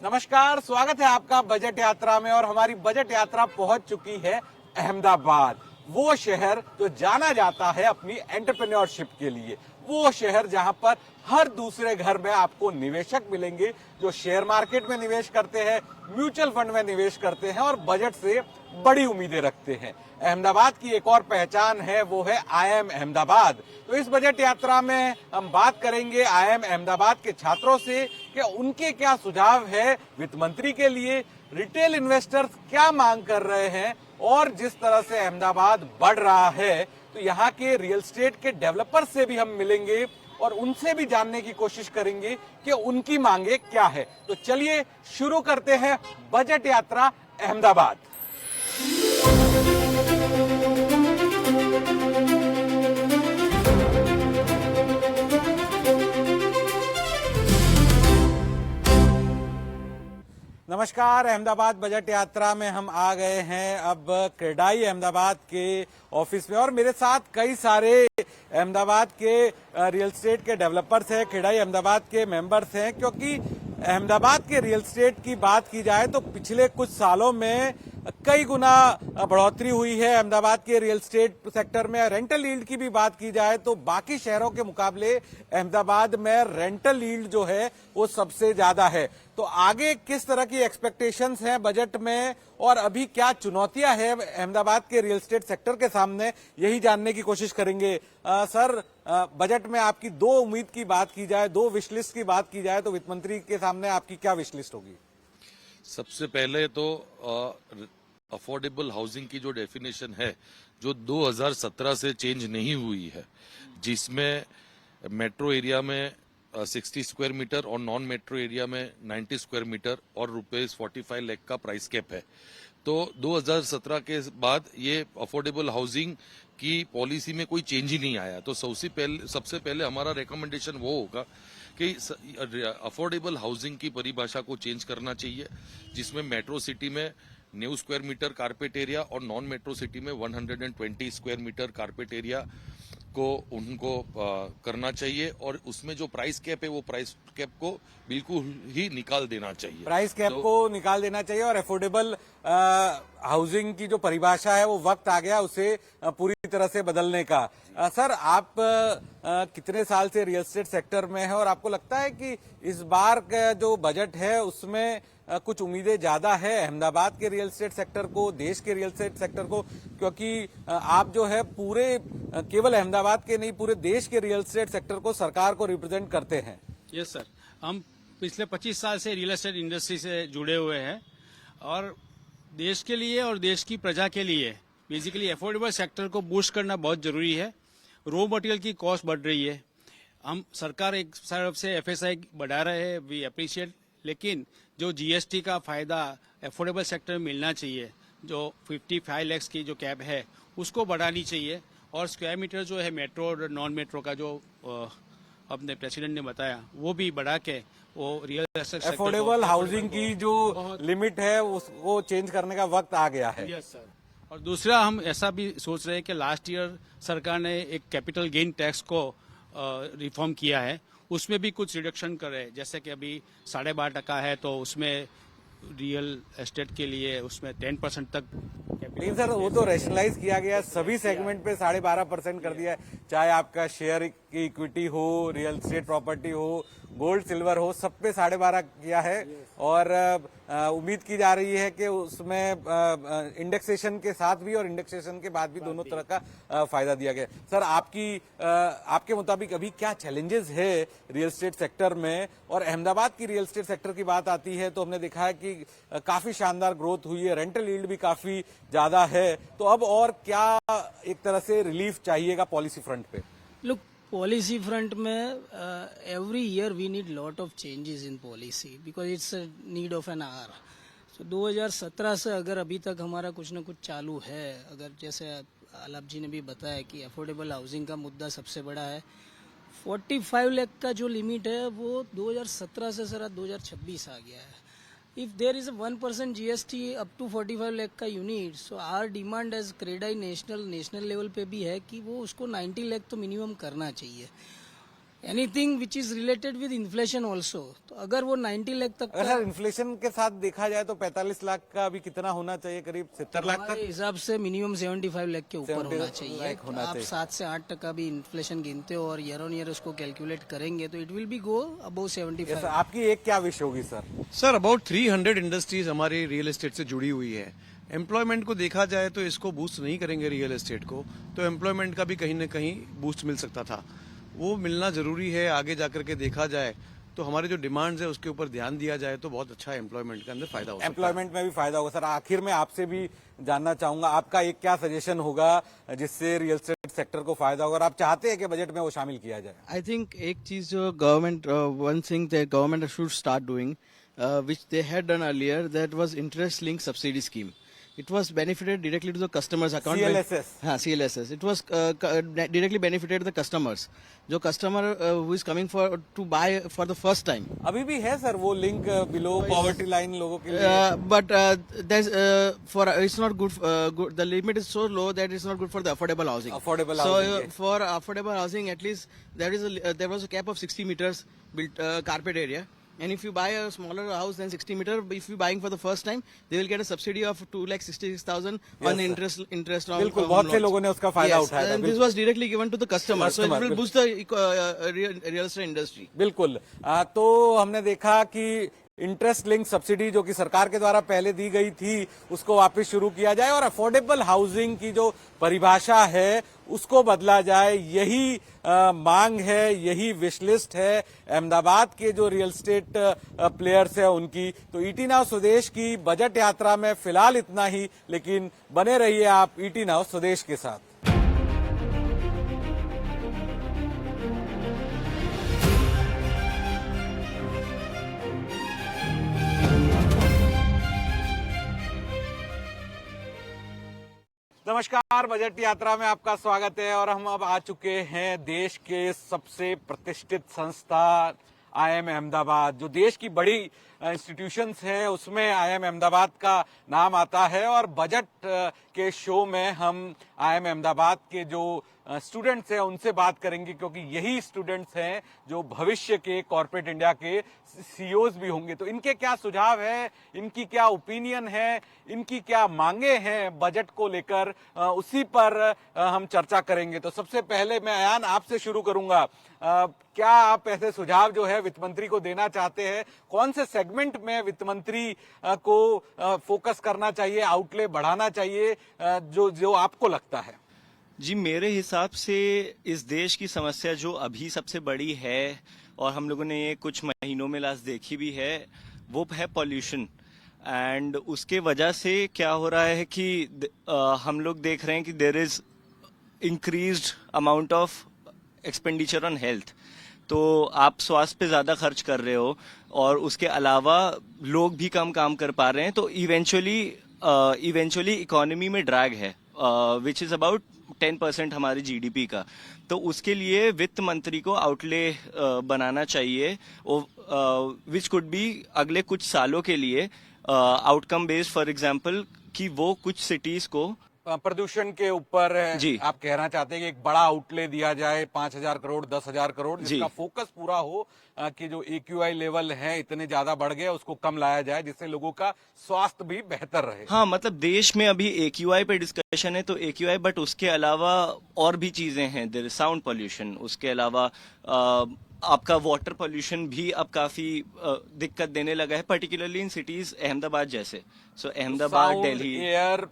नमस्कार, स्वागत है आपका बजट यात्रा में। और हमारी बजट यात्रा पहुंच चुकी है अहमदाबाद, वो शहर जो जाना जाता है अपनी एंटरप्रेन्योरशिप के लिए, वो शहर जहां पर हर दूसरे घर में आपको निवेशक मिलेंगे जो शेयर मार्केट में निवेश करते हैं, म्यूचुअल फंड में निवेश करते हैं और बजट से बड़ी उम्मीदें रखते हैं। अहमदाबाद की एक और पहचान है, वो है IIM अहमदाबाद। तो इस बजट यात्रा में हम बात करेंगे IIM अहमदाबाद के छात्रों से कि उनके क्या सुझाव है वित्त मंत्री के लिए, रिटेल इन्वेस्टर्स क्या मांग कर रहे हैं और जिस तरह से अहमदाबाद बढ़ रहा है तो यहाँ के रियल एस्टेट के डेवलपर से भी हम मिलेंगे और उनसे भी जानने की कोशिश करेंगे कि उनकी मांगे क्या है। तो चलिए शुरू करते हैं बजट यात्रा अहमदाबाद। नमस्कार, अहमदाबाद बजट यात्रा में हम आ गए हैं अब क्रेडाई अहमदाबाद के ऑफिस में और मेरे साथ कई सारे अहमदाबाद के रियल एस्टेट के डेवलपर्स हैं, क्रेडाई अहमदाबाद के मेंबर्स हैं। क्योंकि अहमदाबाद के रियल एस्टेट की बात की जाए तो पिछले कुछ सालों में कई गुना बढ़ोतरी हुई है अहमदाबाद के रियल एस्टेट सेक्टर में। रेंटल यील्ड की भी बात की जाए तो बाकी शहरों के मुकाबले अहमदाबाद में रेंटल यील्ड जो है वो सबसे ज्यादा है। तो आगे किस तरह की एक्सपेक्टेशंस हैं बजट में और अभी क्या चुनौतियां हैं अहमदाबाद के रियल एस्टेट सेक्टर के सामने, यही जानने की कोशिश करेंगे। सर, बजट में आपकी दो उम्मीद की बात की जाए, दो विशलिस्ट की बात की जाए तो वित्त मंत्री के सामने आपकी क्या विशलिस्ट होगी? सबसे पहले तो अफोर्डेबल हाउसिंग की जो डेफिनेशन है, जो 2017 से चेंज नहीं हुई है, जिसमें मेट्रो एरिया में 60 स्क्वायर मीटर और नॉन मेट्रो एरिया में 90 स्क्वायर मीटर और ₹45 लाख का प्राइस कैप है। तो 2017 के बाद ये अफोर्डेबल हाउसिंग की पॉलिसी में कोई चेंज ही नहीं आया। तो सबसे पहले हमारा रिकमेंडेशन वो होगा कि अफोर्डेबल हाउसिंग की परिभाषा को चेंज करना चाहिए, जिसमें मेट्रो सिटी में 90 स्क्वायर मीटर कारपेट एरिया और नॉन मेट्रो सिटी में 120 स्क्वायर मीटर कारपेट एरिया को उनको करना चाहिए और उसमें जो प्राइस कैप है वो प्राइस कैप को बिल्कुल ही निकाल देना चाहिए। प्राइस कैप को निकाल देना चाहिए और अफोर्डेबल हाउसिंग की जो परिभाषा है वो वक्त आ गया उसे पूरी तरह से बदलने का। सर, आप कितने साल से रियल एस्टेट सेक्टर में है और आपको लगता है कि इस बार का जो बजट है उसमें कुछ उम्मीदें ज्यादा है अहमदाबाद के रियल एस्टेट सेक्टर को, देश के रियल एस्टेट सेक्टर को? क्योंकि आप जो है पूरे केवल अहमदाबाद के नहीं, पूरे देश के रियल एस्टेट सेक्टर को, सरकार को रिप्रेजेंट करते हैं। यस सर, हम पिछले 25 साल से रियल एस्टेट इंडस्ट्री से जुड़े हुए हैं और देश के लिए और देश की प्रजा के लिए बेसिकली अफोर्डेबल सेक्टर को बूस्ट करना बहुत जरूरी है। रॉ मटेरियल की कॉस्ट बढ़ रही है, हम सरकार एक तरफ से FSI बढ़ा रहे हैं, वी अप्रिशिएट, लेकिन जो GST का फायदा अफोर्डेबल सेक्टर में मिलना चाहिए, जो 55 लाख की जो कैप है उसको बढ़ानी चाहिए और स्क्वायर मीटर जो है मेट्रो और नॉन मेट्रो का जो अपने प्रेसिडेंट ने बताया वो भी बढ़ा के वो रियल एस्टेट अफोर्डेबल हाउसिंग की जो लिमिट है उसको चेंज करने का वक्त आ गया है। Yes sir. और दूसरा हम ऐसा भी सोच रहे हैं कि लास्ट ईयर सरकार ने एक कैपिटल गेन टैक्स को रिफॉर्म किया है, उसमें भी कुछ रिडक्शन करे। जैसे कि अभी 12.5% है तो उसमें रियल एस्टेट के लिए उसमें 10% तक। नहीं सर, वो तो रैशनलाइज किया गया, सभी सेगमेंट पे 12.5% कर दिया है, चाहे आपका शेयर की इक्विटी हो, रियल एस्टेट प्रॉपर्टी हो, गोल्ड सिल्वर हो, सब पे 12.5% किया है। और उम्मीद की जा रही है कि उसमें इंडेक्सेशन के साथ भी और इंडेक्सेशन के बाद भी दोनों तरह का फायदा दिया गया। सर, आपके मुताबिक अभी क्या चैलेंजेस है रियल एस्टेट सेक्टर में? और अहमदाबाद की रियल एस्टेट सेक्टर की बात आती है तो हमने देखा है कि काफी शानदार ग्रोथ हुई है, रेंटल यील्ड भी काफी ज्यादा है। तो अब और क्या एक तरह से रिलीफ चाहिएगा पॉलिसी फ्रंट पे? लुक, पॉलिसी फ्रंट में every year we need lot of changes in policy because it's need of an hour. सो 2017 से अगर अभी तक हमारा कुछ ना कुछ चालू है, अगर जैसे आलाप जी ने भी बताया कि अफोर्डेबल हाउसिंग का मुद्दा सबसे बड़ा है, 45 लाख का जो लिमिट है वो 2017 से सर 2026 आ गया है। If there is a 1% GST up to 45 lakh का unit, so our demand as CREDAI national level पे भी है कि वो उसको 90 लाख तो मिनिमम करना चाहिए। Anything which is related with inflation also. तो अगर वो 90 लाख तक अगर इन्फ्लेशन के साथ देखा जाए तो 45 लाख का अभी कितना होना चाहिए, करीब 70 लाख हमारे तक। हिसाब से मिनिमम 75 लाख के ऊपर 70 होना चाहिए। लाख होना तो आप चाहिए। 7 से 8% भी इन्फ्लेशन गिनते हो और ईयर ऑन ईयर उसको कैलकुलेट करेंगे तो it will be go above 75। Sir, आपकी एक क्या विश होगी सर? सर अबाउट 300 इंडस्ट्रीज हमारी रियल एस्टेट से जुड़ी हुई है। एम्प्लॉयमेंट को देखा जाए तो इसको बूस्ट नहीं करेंगे रियल एस्टेट को, तो एम्प्लॉयमेंट का भी कहीं ना कहीं बूस्ट मिल सकता था, वो मिलना जरूरी है। आगे जाकर के देखा जाए तो हमारे जो डिमांड्स है उसके ऊपर ध्यान दिया जाए तो बहुत अच्छा एम्प्लॉयमेंट के अंदर फायदा हो सकता है। एम्प्लॉयमेंट में भी फायदा होगा। सर, आखिर में आपसे भी जानना चाहूंगा, आपका एक क्या सजेशन होगा जिससे रियल एस्टेट सेक्टर को फायदा होगा और आप चाहते हैं कि बजट में वो शामिल किया जाए? I think एक चीज जो government one thing that government should start doing which they had done earlier, that was interest linked subsidy scheme. It was benefited directly to the customers account. CLSS. हाँ, CLSS. It was directly benefited the customers. जो customer who is coming to buy for the first time. अभी भी है sir वो link below poverty line लोगों के लिए? But there's it's not good. The limit is so low that it's not good for the affordable housing. Affordable so, housing, yes. for affordable housing, at least there was a cap of 60 meters built carpet area. And if you buy a smaller house than 60 meter, if you buying for the first time, they will get a subsidy of 2,66,000 on the interest on. बिल्कुल, बहुत से लोगों ने उसका फायदा उठाया था। And this was directly given to the customer, so it will boost the real estate industry. बिल्कुल। तो हमने देखा कि इंटरेस्ट लिंक सब्सिडी जो कि सरकार के द्वारा पहले दी गई थी उसको वापस शुरू किया जाए और अफोर्डेबल हाउसिंग की जो परिभाषा है उसको बदला जाए, यही मांग है, यही विश लिस्ट है अहमदाबाद के जो रियल एस्टेट प्लेयर्स है उनकी। तो ईटी नाउ स्वदेश की बजट यात्रा में फिलहाल इतना ही, लेकिन बने रहिए आप ईटी नाउ स्वदेश के साथ। नमस्कार, बजट यात्रा में आपका स्वागत है और हम अब आ चुके हैं देश के सबसे प्रतिष्ठित संस्थान IIM अहमदाबाद। जो देश की बड़ी इंस्टीट्यूशंस हैं उसमें IIM अहमदाबाद का नाम आता है और बजट के शो में हम IIM अहमदाबाद के जो स्टूडेंट्स हैं उनसे बात करेंगे, क्योंकि यही स्टूडेंट्स हैं जो भविष्य के कॉर्पोरेट इंडिया के CEOs भी होंगे। तो इनके क्या सुझाव है, इनकी क्या ओपिनियन है, इनकी क्या मांगे हैं बजट को लेकर, उसी पर हम चर्चा करेंगे। तो सबसे पहले मैं अयान आपसे शुरू करूंगा। क्या आप ऐसे सुझाव जो है वित्त मंत्री को देना चाहते हैं? कौन से सेगमेंट में वित्त मंत्री को फोकस करना चाहिए, आउटले बढ़ाना चाहिए, जो आपको लगता है? जी, मेरे हिसाब से इस देश की समस्या जो अभी सबसे बड़ी है और हम लोगों ने ये कुछ महीनों में लास्ट देखी भी है, वो है पॉल्यूशन। एंड उसके वजह से क्या हो रहा है कि हम लोग देख रहे हैं कि there is increased amount of expenditure on health. तो आप स्वास्थ्य पे ज्यादा खर्च कर रहे हो और उसके अलावा लोग भी कम काम कर पा रहे हैं, तो इवेंचुअली इकोनॉमी में ड्रैग है विच इज अबाउट 10% हमारे जीडीपी का। तो उसके लिए वित्त मंत्री को आउटले बनाना चाहिए, विच कुड बी अगले कुछ सालों के लिए आउटकम बेस्ड। फॉर एग्जांपल कि वो कुछ सिटीज को प्रदूषण के ऊपर जी आप कहना चाहते हैं कि एक बड़ा आउटले दिया जाए, 5,000 करोड़ 10,000 करोड़, जिसका फोकस पूरा हो कि जो AQI लेवल है इतने ज्यादा बढ़ गए उसको कम लाया जाए, जिससे लोगों का स्वास्थ्य भी बेहतर रहे। हाँ, मतलब देश में अभी AQI पे डिस्कशन है तो AQI, बट उसके अलावा और भी चीजें हैं। देयर इज साउंड पोल्यूशन, उसके अलावा आपका वाटर पोल्यूशन भी अब काफी दिक्कत देने लगा है, पर्टिकुलरली इन सिटीज अहमदाबाद जैसे। So Ahmedabad, Delhi, air,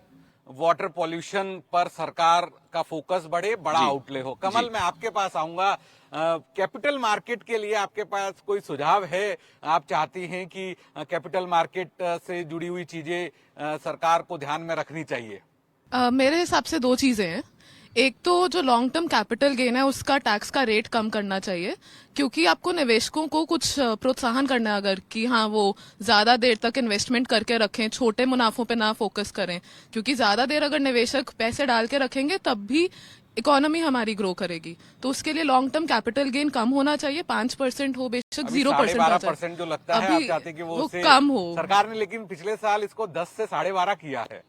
water pollution पर सरकार का फोकस बढ़े, बड़ा आउटले हो। कमल, मैं आपके पास आऊंगा। कैपिटल मार्केट के लिए आपके पास कोई सुझाव है? आप चाहती हैं कि कैपिटल मार्केट से जुड़ी हुई चीजें सरकार को ध्यान में रखनी चाहिए? मेरे हिसाब से दो चीजें हैं। एक तो जो लॉन्ग टर्म कैपिटल गेन है उसका टैक्स का रेट कम करना चाहिए, क्योंकि आपको निवेशकों को कुछ प्रोत्साहन करना है अगर कि हाँ वो ज्यादा देर तक इन्वेस्टमेंट करके रखें, छोटे मुनाफों पे ना फोकस करें, क्योंकि ज्यादा देर अगर निवेशक पैसे डाल के रखेंगे तब भी इकोनॉमी हमारी ग्रो करेगी। तो उसके लिए लॉन्ग टर्म कैपिटल गेन कम होना चाहिए, 5% हो बेशक 0% 12% जो लगता है आप चाहते हैं कि वो कम हो। सरकार ने लेकिन पिछले साल इसको 10 से 12.5 किया है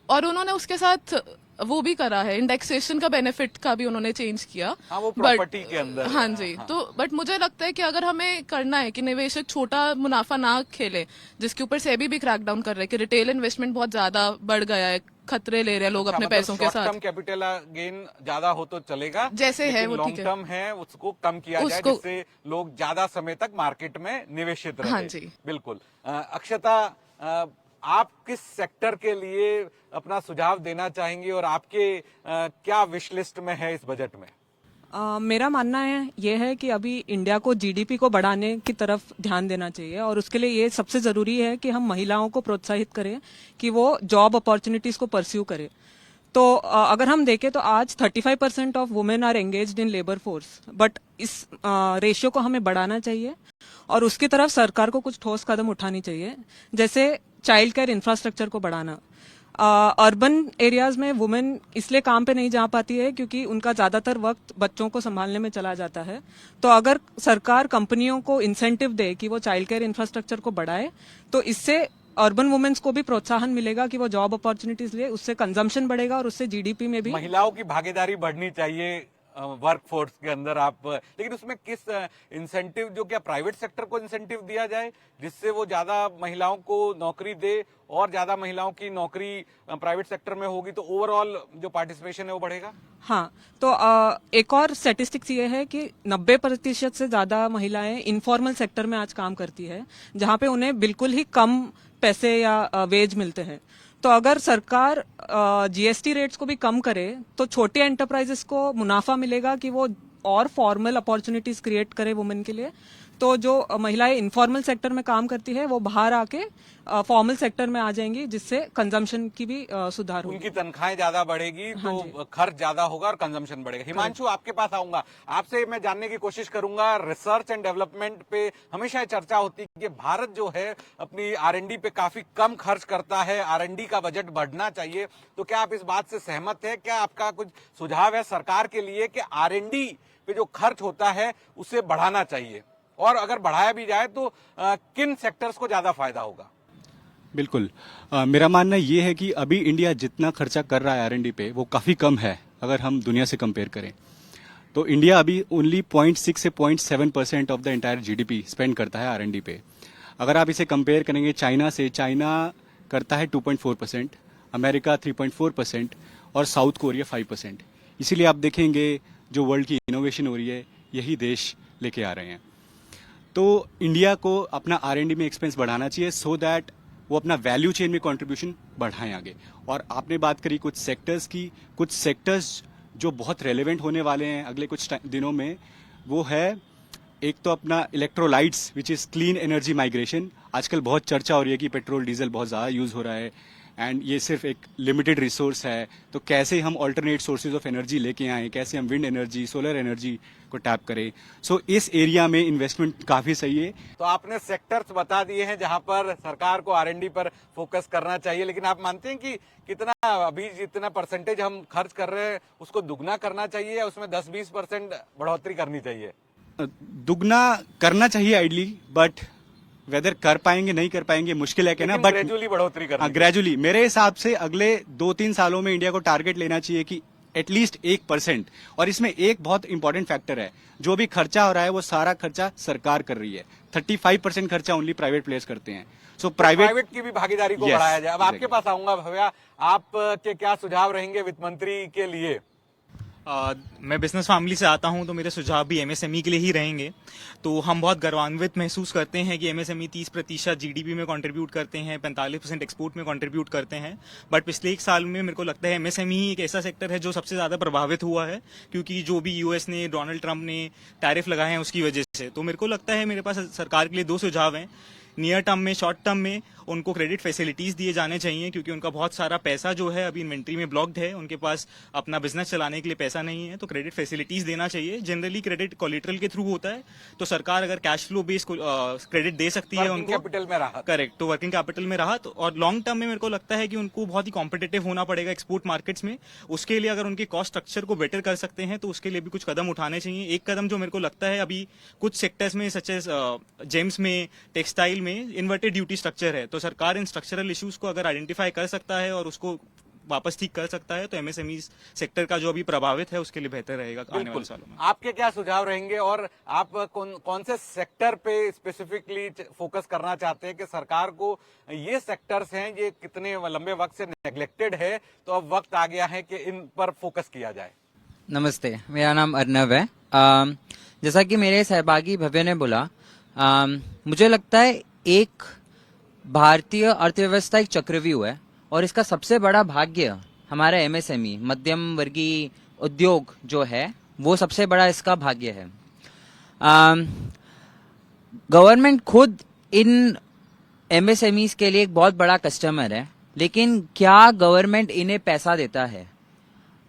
और उन्होंने उसके साथ वो भी करा है, इंडेक्सेशन का बेनिफिट का भी उन्होंने चेंज किया। हाँ, वो But- प्रॉपर्टी के अंदर है। हाँ जी। तो बट मुझे लगता है कि अगर हमें करना है कि निवेशक छोटा मुनाफा ना खेले, जिसके ऊपर सेबी भी क्रैकडाउन कर रहे हैं कि रिटेल इन्वेस्टमेंट बहुत ज्यादा बढ़ गया है, खतरे ले रहे हैं लोग अपने पैसों के साथ। टर्म कैपिटल गेन ज्यादा हो तो चलेगा, जैसे है वो लॉन्ग ठीक है। टर्म है उसको कम किया जाए, उसको- जिससे लोग ज्यादा समय तक मार्केट में निवेशित रहे। हाँ जी। बिल्कुल। अक्षता, आप किस सेक्टर के लिए अपना सुझाव देना चाहेंगे और आपके क्या विश लिस्ट में है इस बजट में? मेरा मानना है ये है कि अभी इंडिया को जीडीपी को बढ़ाने की तरफ ध्यान देना चाहिए और उसके लिए ये सबसे जरूरी है कि हम महिलाओं को प्रोत्साहित करें कि वो जॉब अपॉर्चुनिटीज को परस्यू करें। तो अगर हम देखें तो आज 35% of women are engaged in labour force, but इस रेशियो को हमें बढ़ाना चाहिए और उसकी तरफ सरकार को कुछ ठोस कदम उठानी चाहिए, जैसे चाइल्ड केयर इंफ्रास्ट्रक्चर को बढ़ाना। अर्बन एरियाज में वुमेन इसलिए काम पे नहीं जा पाती है क्योंकि उनका ज्यादातर वक्त बच्चों को संभालने में चला जाता है। तो अगर सरकार कंपनियों को इंसेंटिव दे कि वो चाइल्ड केयर इंफ्रास्ट्रक्चर को बढ़ाए, तो इससे अर्बन वुमेन्स को भी प्रोत्साहन मिलेगा कि वो जॉब अपॉर्चुनिटीज ले, उससे कंजम्पशन बढ़ेगा और उससे जीडीपी में भी महिलाओं की भागीदारी बढ़नी चाहिए वर्क फोर्स के अंदर। आप लेकिन उसमें किस इंसेंटिव, जो क्या प्राइवेट सेक्टर को इंसेंटिव दिया जाए जिससे वो ज्यादा महिलाओं को नौकरी दे, और ज्यादा महिलाओं की नौकरी प्राइवेट सेक्टर में होगी तो ओवरऑल जो पार्टिसिपेशन है वो बढ़ेगा। हाँ, तो एक और स्टैटिस्टिक्स ये है कि 90% से ज्यादा महिलाएं इनफॉर्मल सेक्टर में आज काम करती है, जहां पे उन्हें बिल्कुल ही कम पैसे या वेज मिलते हैं। तो अगर सरकार जीएसटी रेट्स को भी कम करे तो छोटी एंटरप्राइजेस को मुनाफा मिलेगा कि वो और फॉर्मल अपॉर्चुनिटीज क्रिएट करे वुमेन के लिए। तो जो महिलाएं इनफॉर्मल सेक्टर में काम करती है वो बाहर आके फॉर्मल सेक्टर में आ जाएंगी, जिससे कंजम्पशन की भी सुधार होगी। उनकी तनख्वाहें ज्यादा बढ़ेगी तो खर्च ज्यादा होगा और कंजम्पशन बढ़ेगा। हिमांशु, आपके पास आऊंगा, आपसे मैं जानने की कोशिश करूंगा, रिसर्च एंड डेवलपमेंट पे हमेशा ये चर्चा होती है कि भारत जो है अपनी आरएनडी पे काफी कम खर्च करता है, आरएनडी का बजट बढ़ना चाहिए। तो क्या आप इस बात से सहमत है? क्या आपका कुछ सुझाव है सरकार के लिए कि आरएनडी पे जो खर्च होता है उसे बढ़ाना चाहिए, और अगर बढ़ाया भी जाए तो किन सेक्टर्स को ज्यादा फायदा होगा? बिल्कुल, मेरा मानना ये है कि अभी इंडिया जितना खर्चा कर रहा है आरएनडी पे वो काफ़ी कम है अगर हम दुनिया से कंपेयर करें। तो इंडिया अभी ओनली 0.6 से 0.7% of the entire GDP spend करता है आरएनडी पे। अगर आप इसे कंपेयर करेंगे चाइना से, चाइना करता है 2.4%, अमेरिका 3.4% और साउथ कोरिया 5%। इसीलिए आप देखेंगे जो वर्ल्ड की इनोवेशन हो रही है यही देश लेके आ रहे हैं। तो इंडिया को अपना आरएनडी में एक्सपेंस बढ़ाना चाहिए सो दैट वो अपना वैल्यू चेन में कंट्रीब्यूशन बढ़ाएं आगे। और आपने बात करी कुछ सेक्टर्स की, कुछ सेक्टर्स जो बहुत रेलेवेंट होने वाले हैं अगले कुछ दिनों में, वो है एक तो अपना electrolytes which is clean energy migration. आजकल बहुत चर्चा हो रही है कि पेट्रोल डीजल बहुत ज़्यादा यूज़ हो रहा है एंड ये सिर्फ एक लिमिटेड रिसोर्स है, तो कैसे हम ऑल्टरनेट सोर्सेज ऑफ एनर्जी लेके आएँ, कैसे हम विंड एनर्जी, सोलर एनर्जी को टैप करें। सो इस एरिया में इन्वेस्टमेंट काफ़ी सही है। तो आपने सेक्टर्स बता दिए हैं जहां पर सरकार को आरएनडी पर फोकस करना चाहिए, लेकिन आप मानते हैं कि कितना अभी जितना परसेंटेज हम खर्च कर रहे हैं उसको दुगना करना चाहिए या उसमें 10-20% बढ़ोतरी करनी चाहिए? दुगना करना चाहिए आइडली, बट वेदर कर पाएंगे नहीं कर पाएंगे मुश्किल है कहना। बट ग्रेजुअली बढ़ोतरी करनी। ग्रेजुअली मेरे हिसाब से अगले 2-3 सालों में इंडिया को टारगेट लेना चाहिए कि एटलीस्ट 1%। और इसमें एक बहुत इंपॉर्टेंट फैक्टर है, जो भी खर्चा हो रहा है वो सारा खर्चा सरकार कर रही है। 35% खर्चा ओनली प्राइवेट प्लेयर्स करते हैं। सो प्राइवेट की भी भागीदारी को बढ़ाया जाए। अब आपके पास आऊंगा भैया, आप के क्या सुझाव रहेंगे वित्त मंत्री के लिए? मैं बिजनेस फैमिली से आता हूं तो मेरे सुझाव भी एमएसएमई के लिए ही रहेंगे। तो हम बहुत गौरवान्वित महसूस करते हैं कि एमएसएमई 30% जीडीपी में कंट्रीब्यूट करते हैं, 45% एक्सपोर्ट में कंट्रीब्यूट करते हैं। बट पिछले एक साल में मेरे को लगता है एमएसएमई एक ऐसा सेक्टर है जो सबसे ज़्यादा प्रभावित हुआ है, क्योंकि जो भी यूएस ने, डोनाल्ड ट्रंप ने टैरिफ लगाए हैं उसकी वजह से। तो मेरे को लगता है मेरे पास सरकार के लिए 2 सुझाव हैं। नियर टर्म में, शॉर्ट टर्म में उनको क्रेडिट फैसिलिटीज दिए जाने चाहिए, क्योंकि उनका बहुत सारा पैसा जो है अभी इन्वेंट्री में ब्लॉक्ड है, उनके पास अपना बिजनेस चलाने के लिए पैसा नहीं है। तो क्रेडिट फैसिलिटीज देना चाहिए। जनरली क्रेडिट कोलेटरल के थ्रू होता है, तो सरकार अगर कैश फ्लो बेस्ड क्रेडिट दे सकती है उनको, कैपिटल में राहत। करेक्ट, तो वर्किंग कैपिटल में राहत। और लॉन्ग टर्म में मेरे को लगता है कि उनको बहुत ही कॉम्पिटिटिव होना पड़ेगा एक्सपोर्ट मार्केट्स में। उसके लिए अगर उनके कॉस्ट स्ट्रक्चर को बेटर कर सकते हैं तो उसके लिए भी कुछ कदम उठाने चाहिए। एक कदम जो मेरे को लगता है अभी कुछ सेक्टर्स में, सच एज जेम्स में, टेक्सटाइल में इन्वर्टेड ड्यूटी स्ट्रक्चर है, तो सरकार इन स्ट्रक्चरल इश्यूज को अगर आइडेंटिफाई कर सकता है और उसको वापस ठीक कर सकता है तो एमएसएमई सेक्टर का जो अभी प्रभावित है उसके लिए बेहतर रहेगा आने वाले सालों में। आपके क्या सुझाव रहेंगे और आप कौन से सेक्टर पे स्पेसिफिकली फोकस करना चाहते हैं कि सरकार को ये सेक्टर्स हैं ये कितने लंबे वक्त से नेग्लेक्टेड है, तो अब वक्त आ गया है कि इन पर फोकस किया जाए। नमस्ते, मेरा नाम अर्नव है। जैसा कि मेरे सहभागी भव्य ने बोला, मुझे लगता है एक भारतीय अर्थव्यवस्था एक चक्रव्यूह है और इसका सबसे बड़ा भाग्य हमारा एमएसएमई मध्यम वर्गीय उद्योग जो है वो सबसे बड़ा इसका भाग्य है। गवर्नमेंट खुद इन एमएसएमईज के लिए एक बहुत बड़ा कस्टमर है, लेकिन क्या गवर्नमेंट इन्हें पैसा देता है?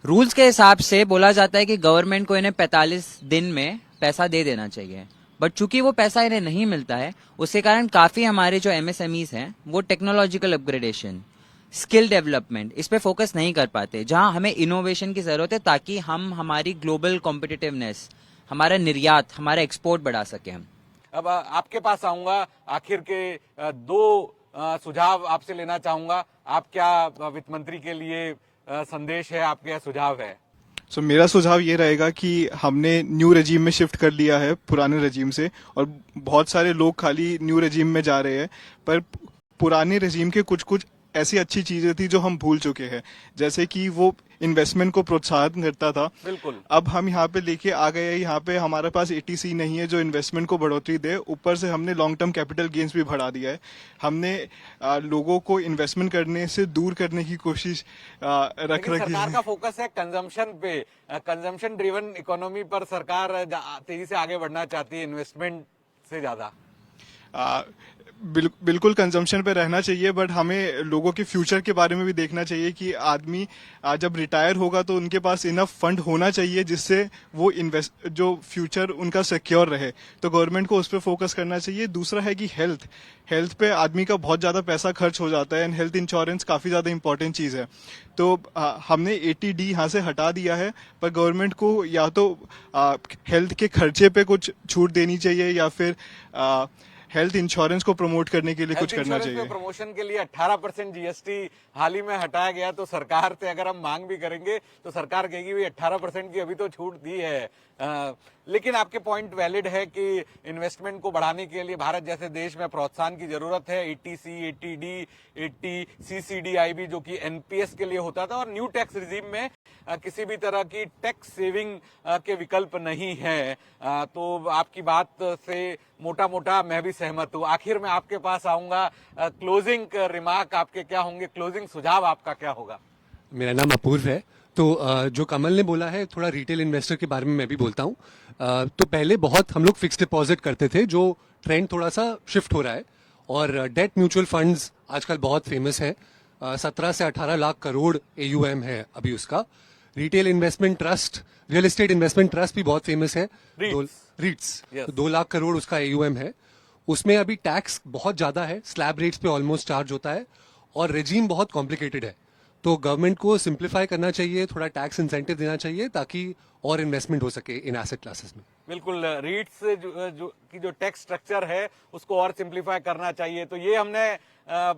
रूल्स के हिसाब से बोला जाता है कि गवर्नमेंट को इन्हें 45 दिन में पैसा दे देना चाहिए, बट चूंकि वो पैसा इन्हें नहीं मिलता है उसके कारण काफी हमारे जो एमएसएमईज हैं वो टेक्नोलॉजिकल अपग्रेडेशन, स्किल डेवलपमेंट इस पे फोकस नहीं कर पाते, जहां हमें इनोवेशन की जरूरत है ताकि हम हमारी ग्लोबल कॉम्पिटिटिवनेस, हमारा निर्यात, हमारा एक्सपोर्ट बढ़ा सकें। अब आपके पास आऊंगा, आखिर के दो सुझाव आपसे लेना चाहूंगा। आप क्या वित्त मंत्री के लिए संदेश है, आपके सुझाव है? सो मेरा सुझाव ये रहेगा कि हमने न्यू रेजीम में शिफ्ट कर लिया है पुराने रेजीम से, और बहुत सारे लोग खाली न्यू रेजीम में जा रहे हैं, पर पुराने रेजीम के कुछ कुछ ऐसी अच्छी चीजें थी जो हम भूल चुके हैं, जैसे कि वो इन्वेस्टमेंट को प्रोत्साहन करता था। बिल्कुल। अब हम यहाँ पे लेके आ गए हैं, यहाँ पे हमारे पास एटीसी नहीं है जो इन्वेस्टमेंट को बढ़ोतरी दे, ऊपर से हमने लॉन्ग टर्म कैपिटल गेन्स भी बढ़ा दिया है। हमने लोगों को इन्वेस्टमेंट करने से दूर करने की कोशिश रखी है। सरकार का फोकस है कंजम्पशन पे, कंजम्पशन ड्रिवन इकोनॉमी पर सरकार तेजी से आगे बढ़ना चाहती है इन्वेस्टमेंट से ज्यादा। बिल्कुल कंजम्पशन पे रहना चाहिए, बट हमें लोगों के फ्यूचर के बारे में भी देखना चाहिए कि आदमी जब रिटायर होगा तो उनके पास इनफ फंड होना चाहिए जिससे वो जो फ्यूचर उनका सिक्योर रहे, तो गवर्नमेंट को उस पर फोकस करना चाहिए। दूसरा है कि हेल्थ पे आदमी का बहुत ज्यादा पैसा खर्च हो जाता है एंड हेल्थ इंश्योरेंस काफी ज्यादा इंपॉर्टेंट चीज है, तो हमने 80D यहाँ से हटा दिया है, पर गवर्नमेंट को या तो हेल्थ के खर्चे पे कुछ छूट देनी चाहिए या फिर हेल्थ इंश्योरेंस को प्रमोट करने के लिए कुछ करना चाहिए। प्रमोशन के लिए 18% जीएसटी हाल ही में हटाया गया, तो सरकार से अगर हम मांग भी करेंगे तो सरकार कहेगी भी 18% की अभी तो छूट दी है। लेकिन आपके पॉइंट वैलिड है कि इन्वेस्टमेंट को बढ़ाने के लिए भारत जैसे देश में प्रोत्साहन की जरूरत है। 80C, 80D, 80 CCDIB जो कि एनपीएस के लिए होता था, और न्यू टैक्स रिजीम में किसी भी तरह की टैक्स सेविंग के विकल्प नहीं है। तो आपकी बात से मोटा मोटा मैं भी सहमत हूँ। आखिर में आपके पास आऊंगा, क्लोजिंग रिमार्क आपके क्या होंगे, क्लोजिंग सुझाव आपका क्या होगा? मेरा नाम अपूर्व है। तो जो कमल ने बोला है, थोड़ा रिटेल इन्वेस्टर के बारे में मैं भी बोलता हूँ। तो पहले बहुत हम लोग फिक्स डिपॉजिट करते थे, जो ट्रेंड थोड़ा सा शिफ्ट हो रहा है, और डेट म्यूचुअल फंड्स आजकल बहुत फेमस है। 17 से 18 लाख करोड़ AUM है अभी उसका। Retail investment trust, real estate investment trust भी बहुत फेमस है, रीट्स। 2 लाख करोड़ उसका AUM है। उसमें अभी टैक्स बहुत ज्यादा है, स्लैब रेट्स पे ऑलमोस्ट चार्ज होता है, और रेजीम बहुत कॉम्प्लिकेटेड है। तो गवर्नमेंट को सिंप्लीफाई करना चाहिए, थोड़ा टैक्स इंसेंटिव देना चाहिए ताकि और इन्वेस्टमेंट हो सके इन एसेट क्लासेस में। बिल्कुल, रीट्स की जो टैक्स स्ट्रक्चर है उसको और सिंप्लीफाई करना चाहिए। तो ये हमने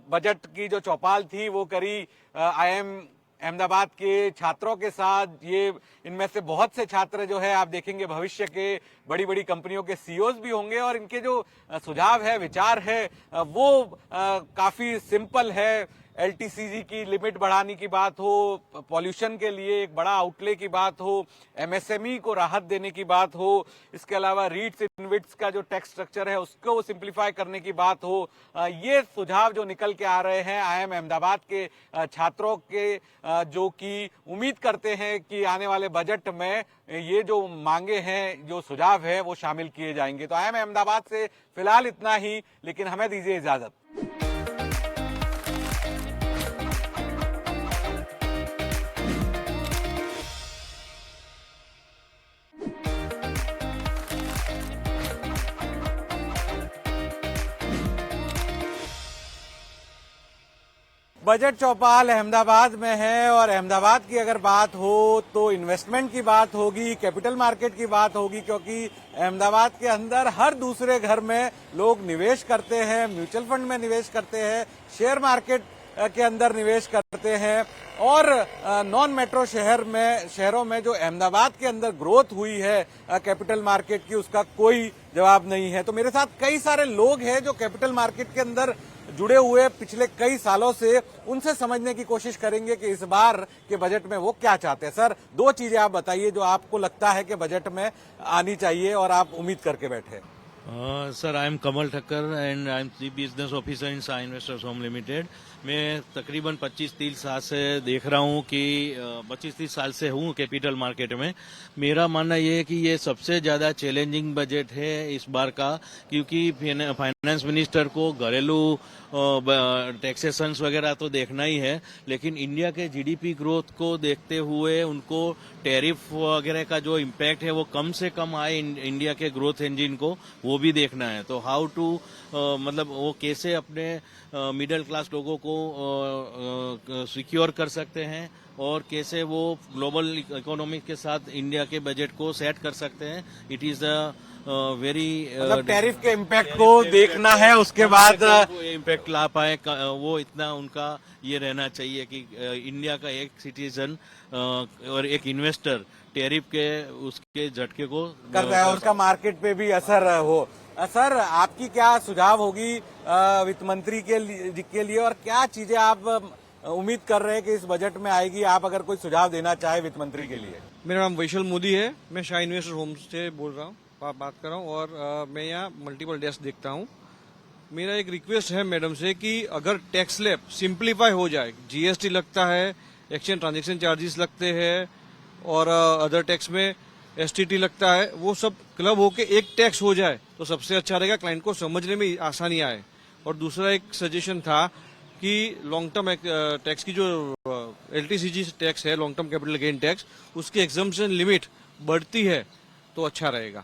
बजट की जो चौपाल थी वो करी IIM अहमदाबाद के छात्रों के साथ। ये इनमें से बहुत से छात्र जो है आप देखेंगे भविष्य के बड़ी बड़ी कंपनियों के CEOs भी होंगे, और इनके जो सुझाव है, विचार है, वो काफी सिंपल है। LTCG की लिमिट बढ़ाने की बात हो, पॉल्यूशन के लिए एक बड़ा आउटले की बात हो, MSME को राहत देने की बात हो, इसके अलावा रीट्स इनविट्स का जो टैक्स स्ट्रक्चर है उसको सिंप्लीफाई करने की बात हो, ये सुझाव जो निकल के आ रहे हैं IIM अहमदाबाद के छात्रों के, जो कि उम्मीद करते हैं कि आने वाले बजट में ये जो मांगे हैं, जो सुझाव है, वो शामिल किए जाएंगे। तो IIM अहमदाबाद से फिलहाल इतना ही, लेकिन हमें दीजिए इजाजत। बजट चौपाल अहमदाबाद में है, और अहमदाबाद की अगर बात हो तो इन्वेस्टमेंट की बात होगी, कैपिटल मार्केट की बात होगी, क्योंकि अहमदाबाद के अंदर हर दूसरे घर में लोग निवेश करते हैं, म्यूचुअल फंड में निवेश करते हैं, शेयर मार्केट के अंदर निवेश करते हैं और नॉन मेट्रो शहरों में जो अहमदाबाद के अंदर ग्रोथ हुई है कैपिटल मार्केट की, उसका कोई जवाब नहीं है। तो मेरे साथ कई सारे लोग हैं जो कैपिटल मार्केट के अंदर जुड़े हुए पिछले कई सालों से, उनसे समझने की कोशिश करेंगे कि इस बार के बजट में वो क्या चाहते हैं। सर, दो चीजें आप बताइए जो आपको लगता है कि बजट में आनी चाहिए और आप उम्मीद करके बैठे। Sir, I am Kamal Thakkar and I am chief business officer in Sai investors home limited. मैं तकरीबन 25-30 साल से देख रहा हूँ कि 25-30 साल से हूँ कैपिटल मार्केट में। मेरा मानना ये है कि ये सबसे ज्यादा चैलेंजिंग बजट है इस बार का, क्योंकि फाइनेंस मिनिस्टर को घरेलू टैक्सेशंस वगैरह तो देखना ही है, लेकिन इंडिया के जीडीपी ग्रोथ को देखते हुए उनको टैरिफ वगैरह का जो इम्पैक्ट है वो कम से कम आए इंडिया के ग्रोथ इंजिन को, वो भी देखना है। तो हाउ टू मतलब वो कैसे अपने मिडिल क्लास लोगों को सिक्योर कर सकते हैं और कैसे वो ग्लोबल इकोनॉमी के साथ इंडिया के बजट को सेट कर सकते हैं। इट इज द वेरी मतलब टैरिफ के इम्पैक्ट को देखना है, उसके बाद इम्पैक्ट ला पाए, वो इतना उनका ये रहना चाहिए कि इंडिया का एक सिटीजन और एक इन्वेस्टर टैरिफ के उसके झटके को करता है, उसका मार्केट पे भी असर हो। सर, आपकी क्या सुझाव होगी वित्त मंत्री के लिए और क्या चीजें आप उम्मीद कर रहे हैं कि इस बजट में आएगी? आप अगर कोई सुझाव देना चाहे वित्त मंत्री के लिए। मेरा नाम वैशल मोदी है, मैं शाही इन्वेस्टर होम से बोल रहा हूँ, बात कर रहा हूँ और मैं यहाँ मल्टीपल डेस्क देखता हूँ। मेरा एक रिक्वेस्ट है मैडम से कि अगर टैक्स स्लैब सिंप्लीफाई हो जाए, जीएसटी लगता है, एक्सचेंज ट्रांजैक्शन चार्जेस लगते हैं और अदर टैक्स में एसटीटी लगता है, वो सब क्लब होके एक टैक्स हो जाए तो सबसे अच्छा रहेगा, क्लाइंट को समझने में आसानी आए। और दूसरा एक सजेशन था कि लॉन्ग टर्म टैक्स की जो एलटीसीजी टैक्स है, long term capital gain tax, उसकी एग्जम्पशन लिमिट बढ़ती है तो अच्छा रहेगा।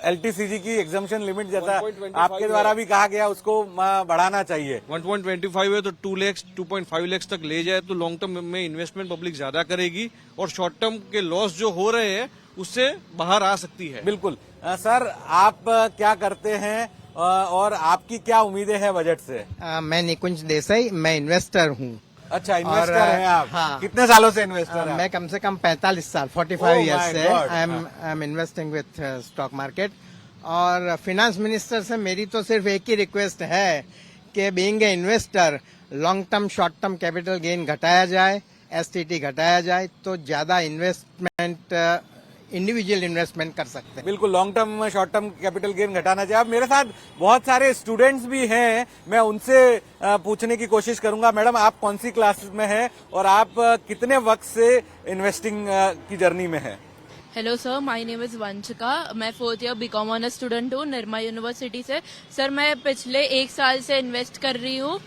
एलटीसीजी की एग्जम्पशन लिमिट जैसा आपके द्वारा भी कहा गया, उसको बढ़ाना चाहिए। 1.25 है तो 2 लाख 2.5 लाख तक ले जाए तो लॉन्ग टर्म में इन्वेस्टमेंट पब्लिक ज्यादा करेगी और शॉर्ट टर्म के लॉस जो हो रहे हैं उससे बाहर आ सकती है। बिल्कुल। सर, आप क्या करते हैं और आपकी क्या उम्मीदें हैं बजट से? मैं निकुंज देसाई, मैं इन्वेस्टर हूँ। अच्छा, इन्वेस्टर हैं आप? हाँ। कितने सालों से इन्वेस्टर हैं? मैं कम से कम 45 साल 45 ईयर्स से I am investing with stock market. और फिनेंस मिनिस्टर से मेरी तो सिर्फ एक ही रिक्वेस्ट है कि being a investor long term short term capital gain घटाया जाए, एसटीटी घटाया जाए तो ज्यादा इन्वेस्टमेंट इंडिविजुअल इन्वेस्टमेंट कर सकते हैं। बिल्कुल, long term short term capital gain घटाना चाहिए। अब मेरे साथ बहुत सारे स्टूडेंट्स भी हैं, मैं उनसे पूछने की कोशिश करूंगा। मैडम, आप कौन सी क्लास में हैं और आप कितने वक्त से इन्वेस्टिंग की जर्नी में हैं? Hello sir, my name is Vanshika. मैं 4th year BCom honours student हूँ निर्मा यूनिवर्सिटी से। सर, मैं पिछले 1 साल से इन्वेस्ट कर रही हूँ।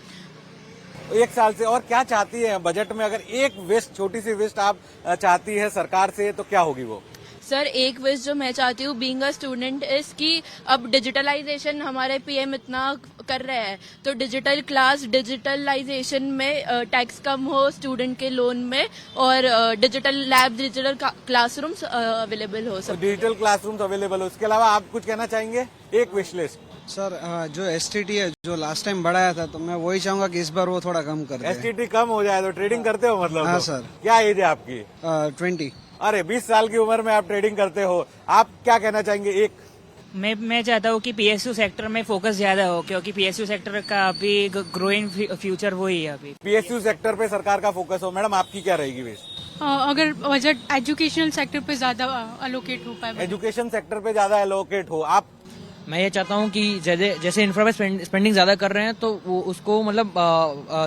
1 साल से। और क्या चाहती है बजट में? अगर एक विश, छोटी सी विश आप चाहती है सरकार से, तो क्या होगी वो? सर, एक विश जो मैं चाहती हूँ बीइंग अ स्टूडेंट इज कि अब डिजिटलाइजेशन हमारे पीएम इतना कर रहे हैं, तो डिजिटल क्लास डिजिटलाइजेशन में टैक्स कम हो स्टूडेंट के लोन में और digital lab digital classrooms available हो सब। डिजिटल क्लासरूम्स अवेलेबल हो। उसके अलावा आप कुछ कहना चाहेंगे? एक विश लिस्ट। सर, जो एसटीटी है जो लास्ट टाइम बढ़ाया था, तो मैं वही चाहूंगा कि इस बार वो थोड़ा कम कर दे। एसटीटी कम हो जाए तो ट्रेडिंग करते हो मतलब? हाँ तो? सर। क्या एज है आपकी? 20। अरे, 20 साल की उम्र में आप ट्रेडिंग करते हो, आप क्या कहना चाहेंगे? एक मैं चाहता हूँ कि पीएसयू सेक्टर में फोकस ज्यादा हो, क्योंकि पीएसयू सेक्टर का अभी ग्रोइंग फ्यूचर वही है। अभी पीएसयू सेक्टर पे सरकार का फोकस हो। मैडम, आपकी क्या रहेगी विश? अगर बजट एजुकेशनल सेक्टर पे ज्यादा अलोकेट हो पाए। एजुकेशन सेक्टर पे ज्यादा एलोकेट हो। आप? मैं ये चाहता हूँ कि जैसे इंफ्रा पे स्पेंडिंग ज्यादा कर रहे हैं तो वो उसको मतलब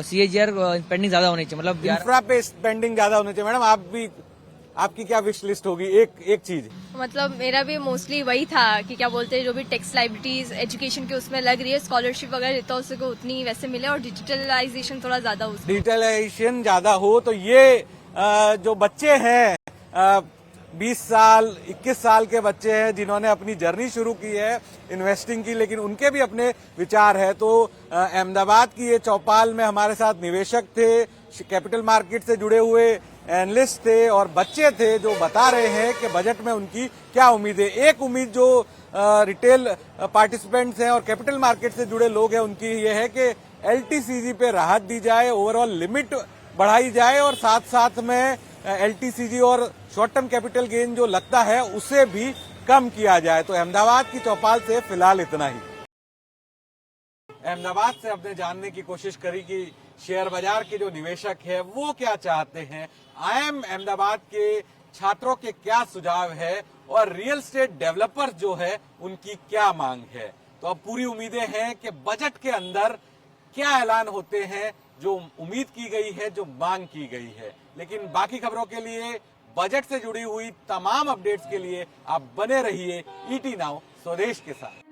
सीएजीआर स्पेंडिंग ज्यादा होनी चाहिए, मतलब इंफ्रा पे स्पेंडिंग ज्यादा होनी चाहिए। मैडम, आप भी, आपकी क्या विश लिस्ट होगी? एक चीज। मतलब मेरा भी मोस्टली वही था कि क्या बोलते हैं, जो भी टैक्स लाइबिलिटीज एजुकेशन के उसमें लग रही है, स्कॉलरशिप वगैरह देता है उसको उतनी वैसे मिले और डिजिटलाइजेशन थोड़ा ज्यादा हो। डिजिटलाइजेशन ज्यादा हो तो ये जो बच्चे हैं 20 साल 21 साल के बच्चे हैं जिन्होंने अपनी जर्नी शुरू की है इन्वेस्टिंग की, लेकिन उनके भी अपने विचार है। तो अहमदाबाद की ये चौपाल में हमारे साथ निवेशक थे, कैपिटल मार्केट से जुड़े हुए एनालिस्ट थे और बच्चे थे जो बता रहे हैं कि बजट में उनकी क्या उम्मीद है। एक उम्मीद जो रिटेल पार्टिसिपेंट्स हैं और कैपिटल मार्केट से जुड़े लोग हैं उनकी ये है कि एलटीसीजी पे राहत दी जाए, ओवरऑल लिमिट बढ़ाई जाए और साथ साथ में एलटीसीजी और शॉर्ट टर्म कैपिटल गेन जो लगता है उसे भी कम किया जाए। तो अहमदाबाद की चौपाल से फिलहाल इतना ही। अहमदाबाद से हमने जानने की कोशिश करी कि शेयर बाजार के जो निवेशक है वो क्या चाहते हैं, आईएम अहमदाबाद के छात्रों के क्या सुझाव है और रियल एस्टेट डेवलपर्स जो है उनकी क्या मांग है। तो अब पूरी उम्मीदें हैं कि बजट के अंदर क्या ऐलान होते हैं, जो उम्मीद की गई है, जो मांग की गई है। लेकिन बाकी खबरों के लिए, बजट से जुड़ी हुई तमाम अपडेट्स के लिए आप बने रहिए ईटी नाउ स्वदेश के साथ।